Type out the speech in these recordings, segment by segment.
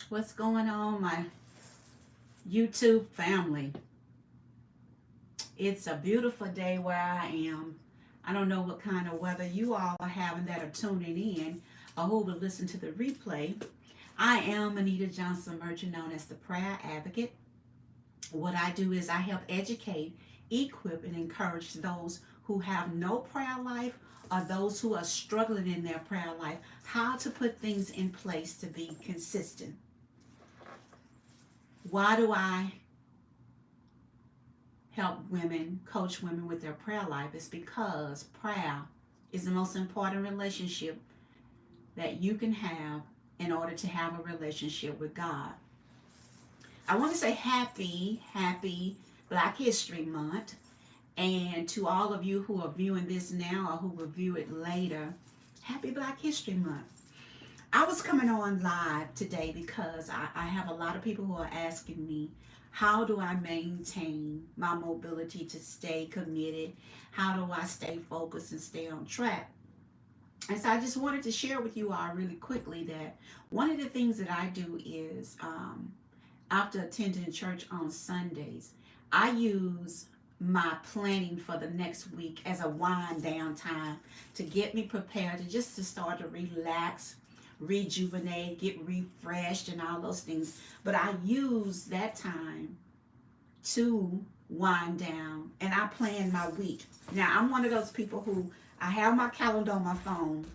What's going on, my YouTube family? It's a beautiful day where I am. I don't know what kind of weather you all are having that are tuning in or who will listen to the replay. I am Anita Johnson Merchant, known as the Prayer Advocate. What I do is I help educate, equip, and encourage those who have no prayer life or those who are struggling in their prayer life how to put things in place to be consistent. Why do I help women, coach women with their prayer life? Is because prayer is the most important relationship that you can have in order to have a relationship with God. I want to say happy Black History Month. And to all of you who are viewing this now or who will view it later, happy Black History Month. I was coming on live today because I have a lot of people who are asking me, how do I maintain my mobility to stay committed? How do I stay focused and stay on track? And so I just wanted to share with you all really quickly that one of the things that I do is after attending church on Sundays, I use my planning for the next week as a wind down time to get me prepared to start to relax, rejuvenate, get refreshed, and all those things. But I use that time to wind down and I plan my week. Now, I'm one of those people who I have my calendar on my phone,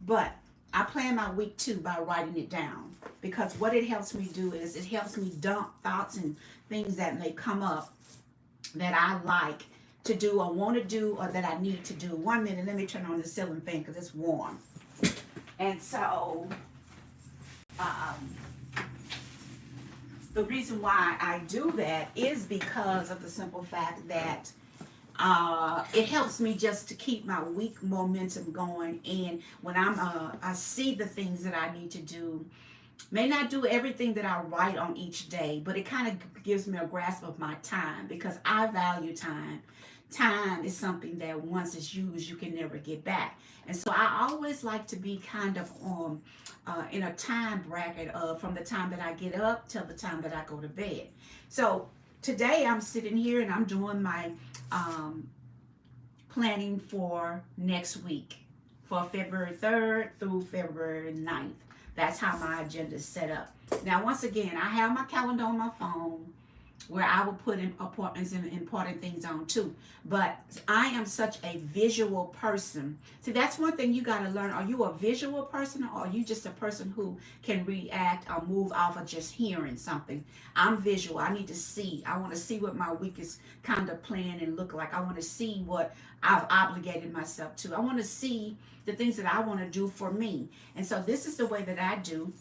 but I plan my week too by writing it down, because what it helps me do is it helps me dump thoughts and things that may come up that I like to do or want to do or that I need to do. 1 minute, let me turn on the ceiling fan because it's warm. And so, the reason why I do that is because of the simple fact that it helps me just to keep my week momentum going. And when I see the things that I need to do, may not do everything that I write on each day, but it kind of gives me a grasp of my time, because I value time. Time is something that once it's used, you can never get back. And so I always like to be kind of in a time bracket of from the time that I get up till the time that I go to bed. So today I'm sitting here and I'm doing my planning for next week, for February 3rd through February 9th. That's how my agenda is set up. Now, once again, I have my calendar on my phone where I will put in appointments and important things on too. But I am such a visual person. See, that's one thing you got to learn. Are you a visual person, or are you just a person who can react or move off of just hearing something? I'm visual. I need to see. I want to see what my week is kind of planned and look like. I want to see what I've obligated myself to. I want to see the things that I want to do for me. And so this is the way that I do.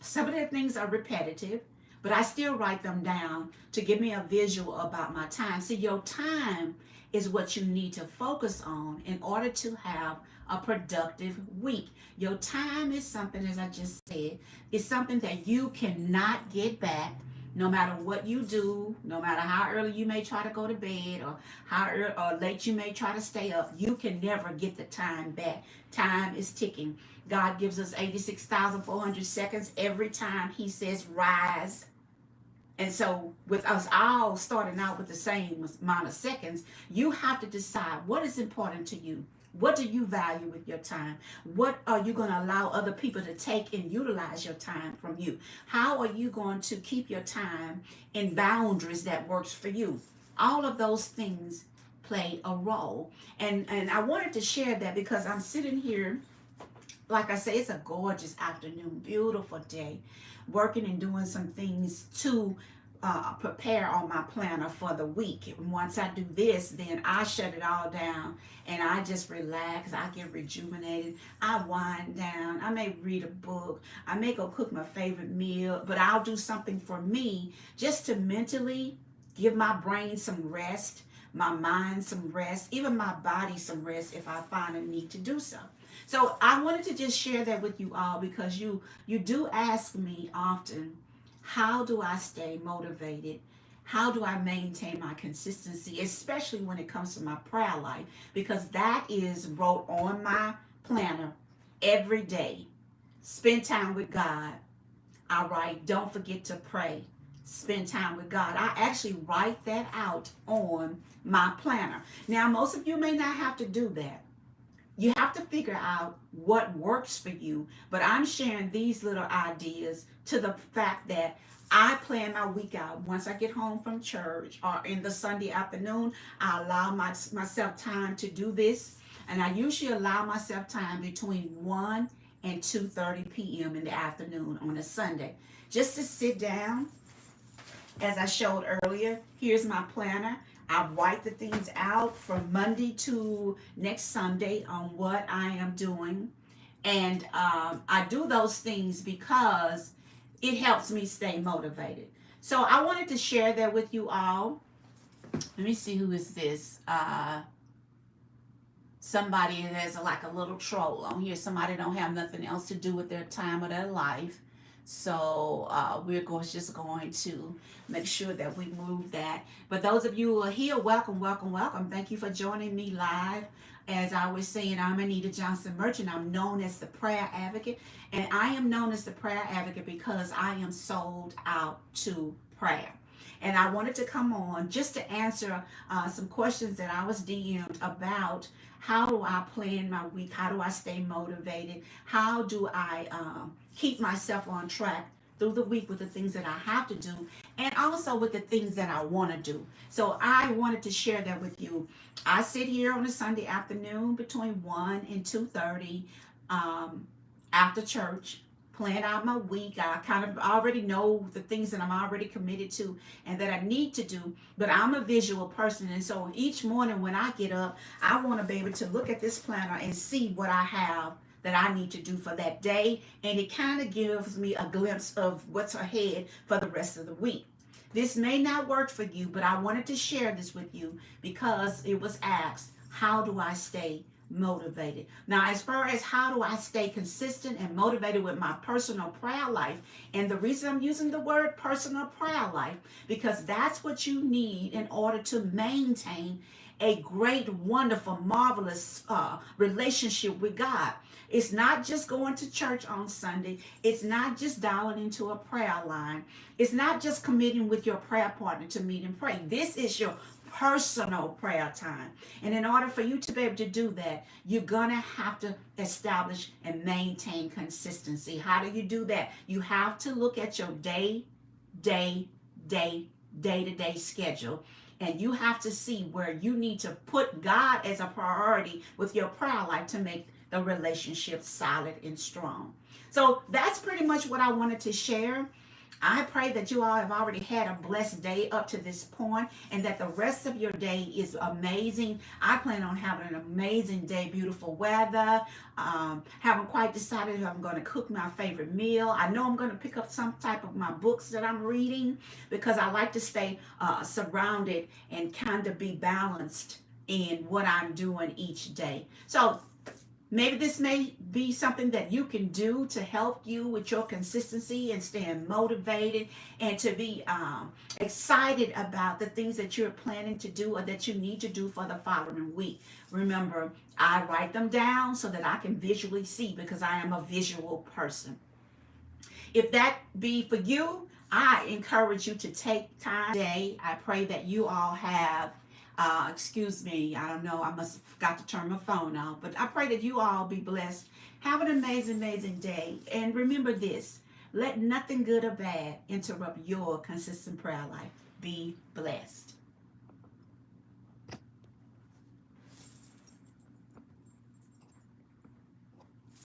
Some of the things are repetitive, but I still write them down to give me a visual about my time. See, your time is what you need to focus on in order to have a productive week. Your time is something, as I just said, is something that you cannot get back. No matter what you do, no matter how early you may try to go to bed or how early or late you may try to stay up, you can never get the time back. Time is ticking. God gives us 86,400 seconds every time he says rise. And so with us all starting out with the same amount of seconds, you have to decide what is important to you. What do you value with your time? What are you going to allow other people to take and utilize your time from you? How are you going to keep your time in boundaries that works for you? All of those things play a role. And I wanted to share that because I'm sitting here, like I say, it's a gorgeous afternoon, beautiful day, working and doing some things to prepare on my planner for the week. And once I do this, then I shut it all down and I just relax. I get rejuvenated. I wind down. I may read a book. I may go cook my favorite meal, but I'll do something for me just to mentally give my brain some rest, my mind some rest, even my body some rest if I find a need to do so. So I wanted to just share that with you all because you do ask me often, how do I stay motivated? How do I maintain my consistency, especially when it comes to my prayer life? Because that is wrote on my planner every day. Spend time with God. I write, don't forget to pray. Spend time with God. I actually write that out on my planner. Now, most of you may not have to do that. You have to figure out what works for you, but I'm sharing these little ideas to the fact that I plan my week out. Once I get home from church or in the Sunday afternoon, I allow myself time to do this. And I usually allow myself time between 1 and 2:30 p.m. in the afternoon on a Sunday just to sit down. As I showed earlier, here's my planner. I write the things out from Monday to next Sunday on what I am doing. And I do those things because it helps me stay motivated. So I wanted to share that with you all. Let me see, who is this? Somebody that's like a little troll on here. Somebody don't have nothing else to do with their time of their life. So we're just going to make sure that we move that. But those of you who are here, welcome, welcome, welcome. Thank you for joining me live. As I was saying, I'm Anita Johnson Merchant. I'm known as the Prayer Advocate. And I am known as the Prayer Advocate because I am sold out to prayer. And I wanted to come on just to answer some questions that I was DM'd about how do I plan my week? How do I stay motivated? How do I keep myself on track through the week with the things that I have to do and also with the things that I want to do? So I wanted to share that with you. I sit here on a Sunday afternoon between 1 and 2:30 after church, plan out my week. I kind of already know the things that I'm already committed to and that I need to do, but I'm a visual person. And so each morning when I get up, I want to be able to look at this planner and see what I have that I need to do for that day. And it kind of gives me a glimpse of what's ahead for the rest of the week. This may not work for you, but I wanted to share this with you because it was asked, how do I stay motivated? Now, as far as how do I stay consistent and motivated with my personal prayer life, and the reason I'm using the word personal prayer life, because that's what you need in order to maintain a great, wonderful, marvelous relationship with God. It's not just going to church on Sunday. It's not just dialing into a prayer line. It's not just committing with your prayer partner to meet and pray. This is your personal prayer time. And in order for you to be able to do that, you're going to have to establish and maintain consistency. How do you do that? You have to look at your day-to-day schedule. And you have to see where you need to put God as a priority with your prayer life to make the relationship solid and strong. So that's pretty much what I wanted to share. I pray that you all have already had a blessed day up to this point and that the rest of your day is amazing. I plan on having an amazing day, beautiful weather. Haven't quite decided if I'm going to cook my favorite meal. I know I'm going to pick up some type of my books that I'm reading because I like to stay surrounded and kind of be balanced in what I'm doing each day. So maybe this may be something that you can do to help you with your consistency and staying motivated and to be excited about the things that you're planning to do or that you need to do for the following week. Remember, I write them down so that I can visually see because I am a visual person. If that be for you, I encourage you to take time today. I pray that you all have excuse me, I don't know, I must have forgot to turn my phone off, but I pray that you all be blessed. Have an amazing, amazing day. And remember this, let nothing good or bad interrupt your consistent prayer life. Be blessed.